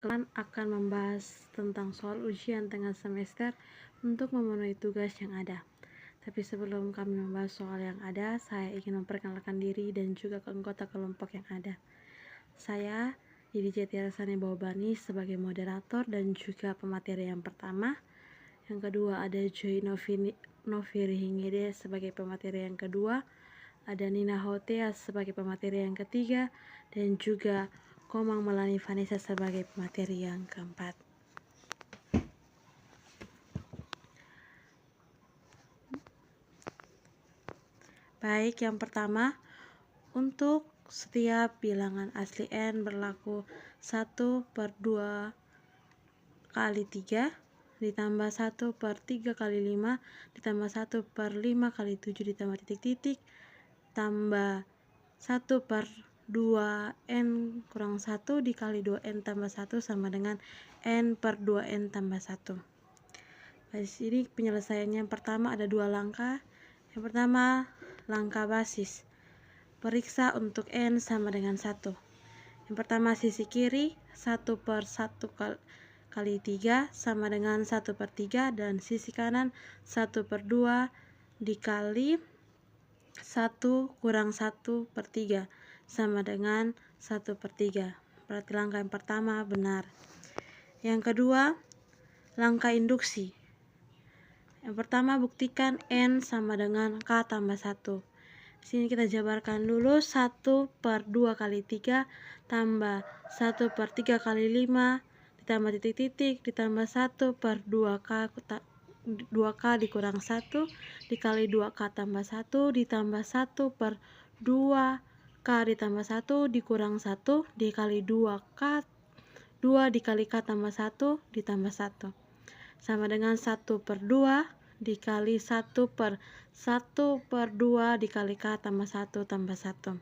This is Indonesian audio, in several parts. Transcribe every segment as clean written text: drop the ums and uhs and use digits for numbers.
Kalian akan membahas tentang soal ujian tengah semester untuk memenuhi tugas yang ada. Tapi sebelum kami membahas soal yang ada, saya ingin memperkenalkan diri dan juga anggota kelompok yang ada. Saya Didi Jatiarasani Bawabani sebagai moderator dan juga pemateri yang pertama. Yang kedua ada Joy Noviri Hingede sebagai pemateri yang kedua. Ada Nina Hotea sebagai pemateri yang ketiga, dan juga Komang Melani Vanessa sebagai pemateri yang keempat. Baik, yang pertama, untuk setiap bilangan asli N berlaku 1/2 kali 3 ditambah 1/3 kali 5 ditambah 1/5 kali 7 ditambah titik-titik tambah 1/2 N kurang 1 dikali 2N tambah 1 sama dengan N/2N tambah 1. Di sini penyelesaiannya yang pertama ada dua langkah. Yang pertama, langkah basis. Periksa untuk N sama dengan 1. Yang pertama sisi kiri 1/1 kali 3 sama dengan 1/3, dan sisi kanan 1/2 dikali 1 kurang 1/3 sama dengan 1/3. Berarti langkah yang pertama benar. Yang kedua, langkah induksi. Yang pertama, buktikan N sama dengan K tambah 1. Di sini kita jabarkan dulu 1/2 kali 3 tambah 1/3 kali 5 ditambah titik-titik ditambah 1/2K dikurang 1 dikali 2K tambah 1 ditambah 1/2K ditambah 1 dikurang 1 dikali 2K 2 dikali K tambah 1 ditambah 1 sama dengan 1/2 dikali 1/2 dikali K tambah 1 tambah 1.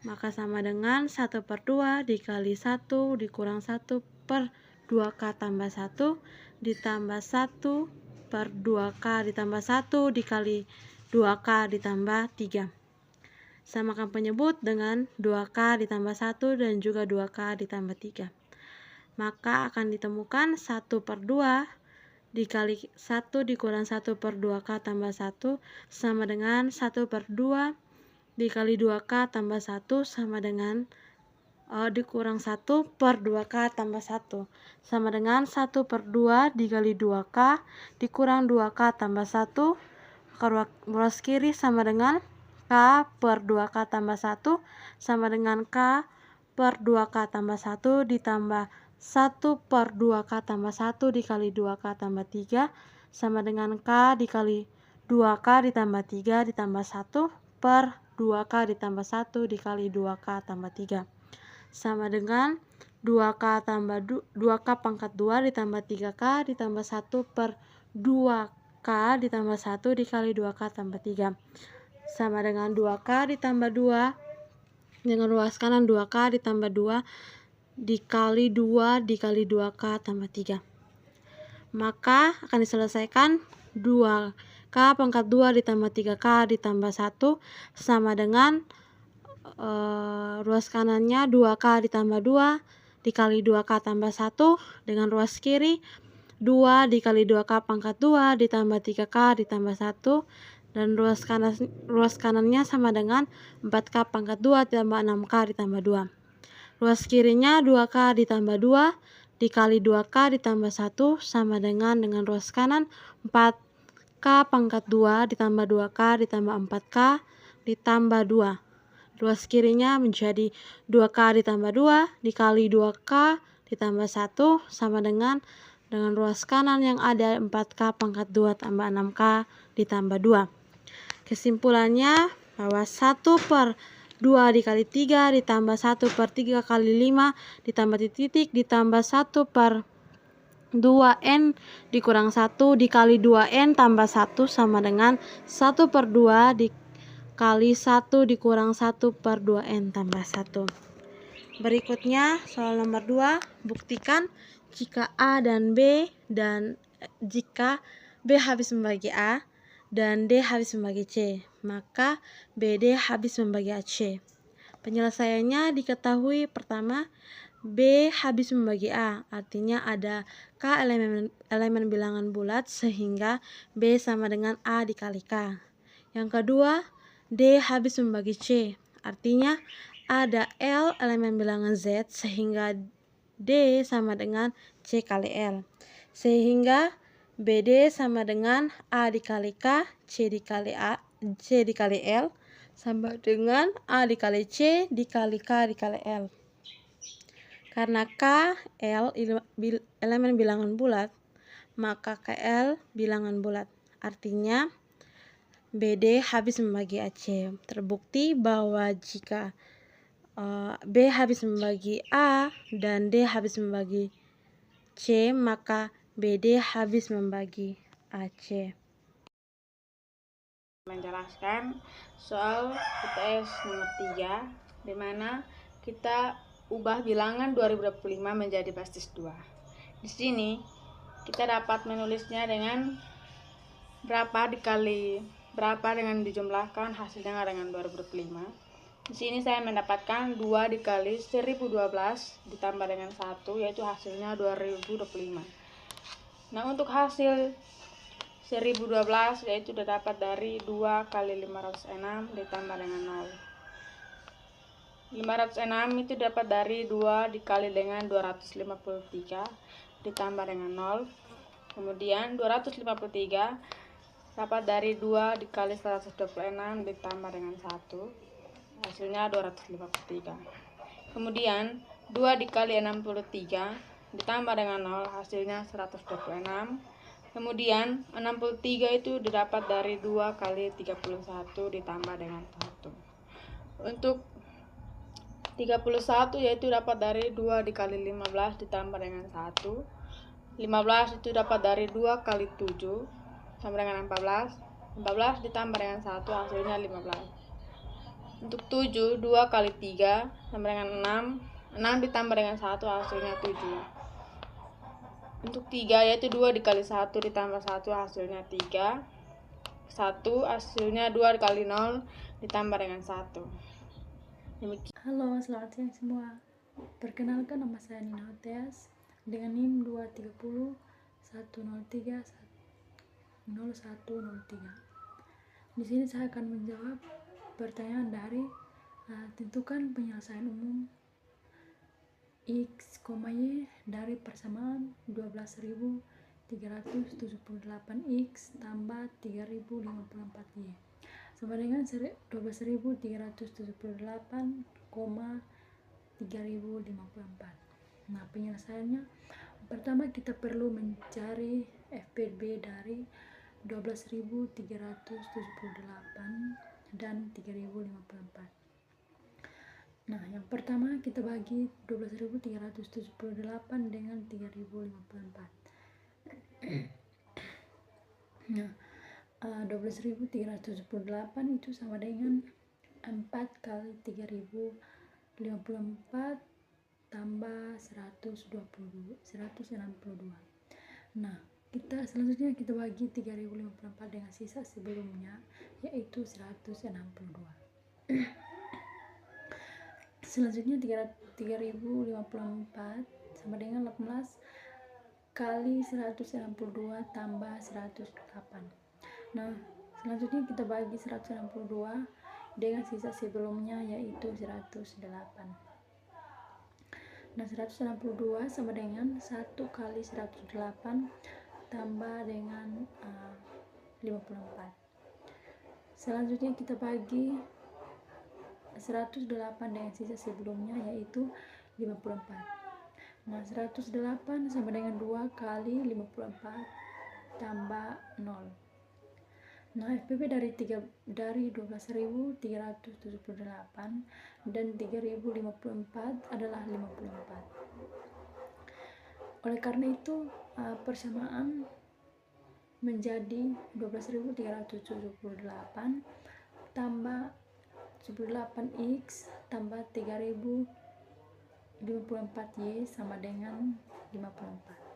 Maka sama dengan 1/2 dikali 1 dikurang 1/2K tambah 1 ditambah 1/2K ditambah 1 dikali 2K ditambah 3. Samakan penyebut dengan 2K ditambah 1 dan juga 2K ditambah 3. Maka akan ditemukan 1/2 dikali 1 dikurang 1/2K tambah 1 sama dengan 1/2 dikali 2K tambah 1 sama dengan dikurang 1/2K tambah 1 sama dengan 1/2 dikali 2K dikurang 2K tambah 1 ruas kiri sama dengan K/2K tambah 1 sama dengan K/2K tambah 1 ditambah 1/2K tambah 1 dikali 2K tambah 3 sama dengan K dikali 2K ditambah 3 ditambah 1/2K ditambah 1 dikali 2K tambah 3 sama dengan 2K tambah 2K pangkat 2 ditambah 3K ditambah 1/2K ditambah 1 dikali 2K tambah 3 sama dengan 2K ditambah 2 dengan ruas kanan 2K ditambah 2 dikali 2 dikali 2K tambah 3. Maka akan diselesaikan 2K pangkat 2 ditambah 3K ditambah 1 sama dengan ruas kanannya 2K ditambah 2 dikali 2K tambah 1 dengan ruas kiri 2 dikali 2K pangkat 2 ditambah 3K ditambah 1 dan ruas kanannya sama dengan 4K pangkat 2 ditambah 6K ditambah 2. Ruas kirinya 2K ditambah 2 dikali 2K ditambah 1 sama dengan ruas kanan 4K pangkat 2 ditambah 2K ditambah 4K ditambah 2. Ruas kirinya menjadi 2K ditambah 2 dikali 2K ditambah 1 sama dengan ruas kanan yang ada 4K pangkat 2 tambah 6K ditambah 2. Kesimpulannya bahwa 1/2 dikali 3 ditambah 1/3 kali 5 ditambah titik ditambah 1/2N dikurang 1 dikali 2N tambah 1 sama dengan 1/2 dikali 1 dikurang 1/2N tambah 1. Berikutnya soal nomor 2, buktikan jika A dan B dan jika B habis membagi A dan D habis membagi C, maka BD habis membagi AC. Penyelesaiannya diketahui pertama B habis membagi A, artinya ada K elemen bilangan bulat sehingga B sama dengan A dikali K. Yang kedua, D habis membagi C, artinya ada L elemen bilangan Z sehingga D sama dengan C kali L. Sehingga BD sama dengan A dikali K, C dikali L sama dengan A dikali C dikali K dikali L. Karena K, L elemen bilangan bulat, maka KL bilangan bulat. Artinya BD habis membagi AC. Terbukti bahwa jika B habis membagi A dan D habis membagi C, maka BD habis membagi AC. Menjelaskan soal UTS nomor 3, di mana kita ubah bilangan 2025 menjadi basis 2. Di sini kita dapat menulisnya dengan berapa dikali berapa dengan dijumlahkan hasilnya dengan 2025. Di sini saya mendapatkan 2 dikali 1012 ditambah dengan 1, yaitu hasilnya 2025. Nah, untuk hasil 1012 yaitu didapat dari 2 kali 506 ditambah dengan 0. 506 itu dapat dari 2 dikali dengan 253 ditambah dengan 0. Kemudian 253 dapat dari 2 dikali 126 ditambah dengan 1. Hasilnya 253. Kemudian 2 dikali 63 ditambah dengan 0, hasilnya 126. Kemudian 63 itu didapat dari 2 kali 31 ditambah dengan 1. Untuk 31 yaitu dapat dari 2 dikali 15 ditambah dengan 1. 15 itu dapat dari 2 kali 7 sama dengan 14. 14 ditambah dengan 1 hasilnya 15. Untuk 7, 2 kali 3 sama dengan 6. 6 ditambah dengan 1 hasilnya 7. Untuk 3 yaitu 2 dikali 1 ditambah 1 hasilnya 3. 1 hasilnya 2 kali 0 ditambah dengan 1. Demikian. Halo, selamat siang semua. Perkenalkan, nama saya Nina Oteas dengan NIM 230 103 0103. Di sini saya akan menjawab pertanyaan dari tentukan penyelesaian umum X, Y dari persamaan 12.378X tambah 3.054Y sama dengan 12.378,3054. Nah, penyelesaiannya pertama kita perlu mencari FPB dari 12.378 dan 3.054. Nah, yang pertama kita bagi 12.378 dengan 3.054. Nah, 12.378 itu sama dengan 4 kali 3.054 tambah 162. Nah, selanjutnya kita bagi 3.054 dengan sisa sebelumnya, yaitu 162. Selanjutnya 3.054 sama dengan 18 kali 162 tambah 108. Nah, selanjutnya kita bagi 162 dengan sisa sebelumnya, yaitu 108. Nah, 162 sama dengan 1 kali 108 tambah dengan 54. Selanjutnya kita bagi 108 dengan sisa sebelumnya, yaitu 54. Nah, 108 sama dengan 2 kali 54 tambah 0. Nah, FPB dari 12.378 dan 3.054 adalah 54. Oleh karena itu, persamaan menjadi 12.378 tambah 78X tambah 3.054Y sama dengan 54.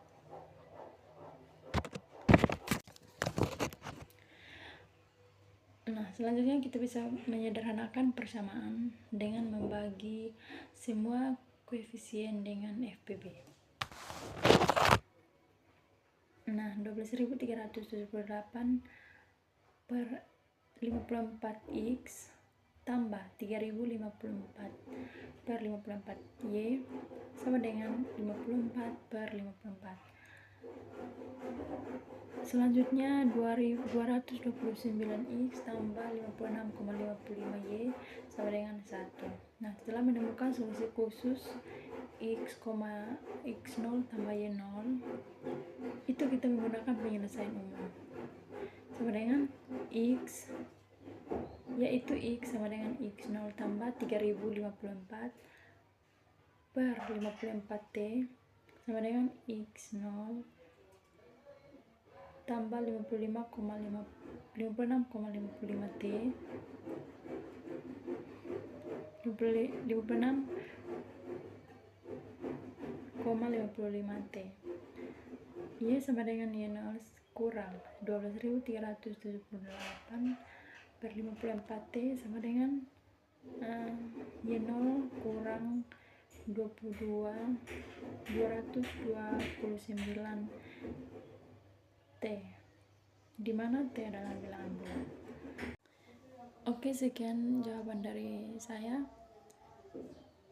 Nah, selanjutnya kita bisa menyederhanakan persamaan dengan membagi semua koefisien dengan FPB. Nah, 12.378 per 54X tambah 3054 per 54Y sama dengan 54 per 54. Selanjutnya 229X tambah 56,55Y sama dengan 1. Nah, setelah menemukan solusi khusus X0 tambah Y0, itu kita menggunakan penyelesaian umum sama dengan X, yaitu X sama dengan X0 tambah 3054 per 54T sama dengan X0 tambah 56,55T 56,55T. Y sama dengan Y0 kurang 12.378 per 54T sama dengan Y0 kurang 229T, di mana T adalah bilangan bulat. Oke, sekian jawaban dari saya.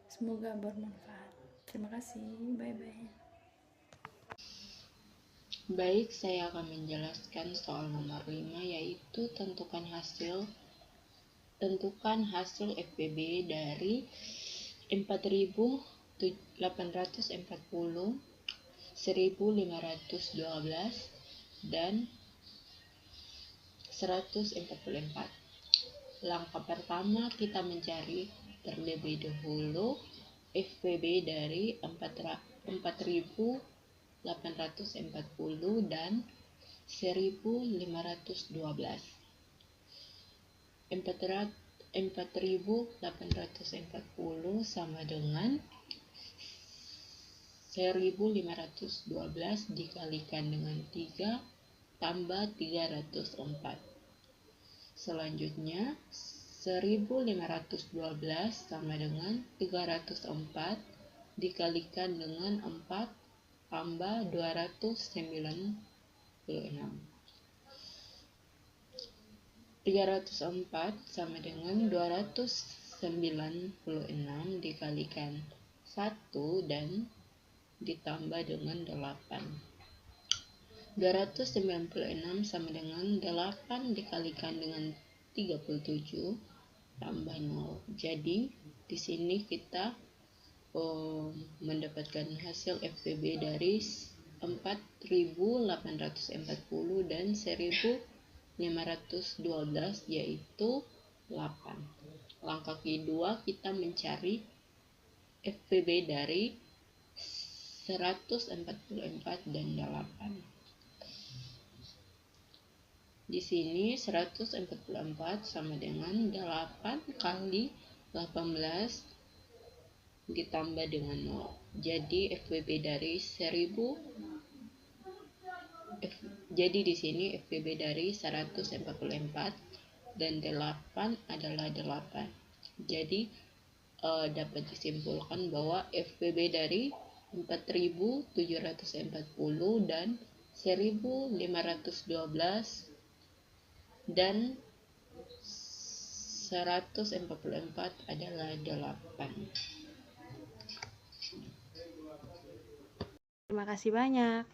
Semoga bermanfaat. Terima kasih. Bye-bye. Baik, saya akan menjelaskan soal nomor 5, yaitu tentukan hasil FPB dari 4.840, 1.512, dan 144. Langkah pertama, kita mencari terlebih dahulu FPB dari 4.840 dan 1.512. 4.840 sama dengan 1.512 dikalikan dengan 3 tambah 304. Selanjutnya 1.512 sama dengan 304 dikalikan dengan 4 tambah 296. 304 sama dengan 296 dikalikan 1 dan ditambah dengan 8. 296 sama dengan 8 dikalikan dengan 37 tambah 0. Jadi di sini kita mendapatkan hasil FPB dari 4.840 dan 1.512, yaitu 8. Langkah kedua, kita mencari FPB dari 144 dan 8. Di sini 144 sama dengan 8 kali 18 ditambah dengan 0. Jadi FPB dari 1000. Jadi di sini FPB dari 144 dan 8 adalah 8. Jadi dapat disimpulkan bahwa FPB dari 4.740 dan 1.512 dan 144 adalah 8. Terima kasih banyak.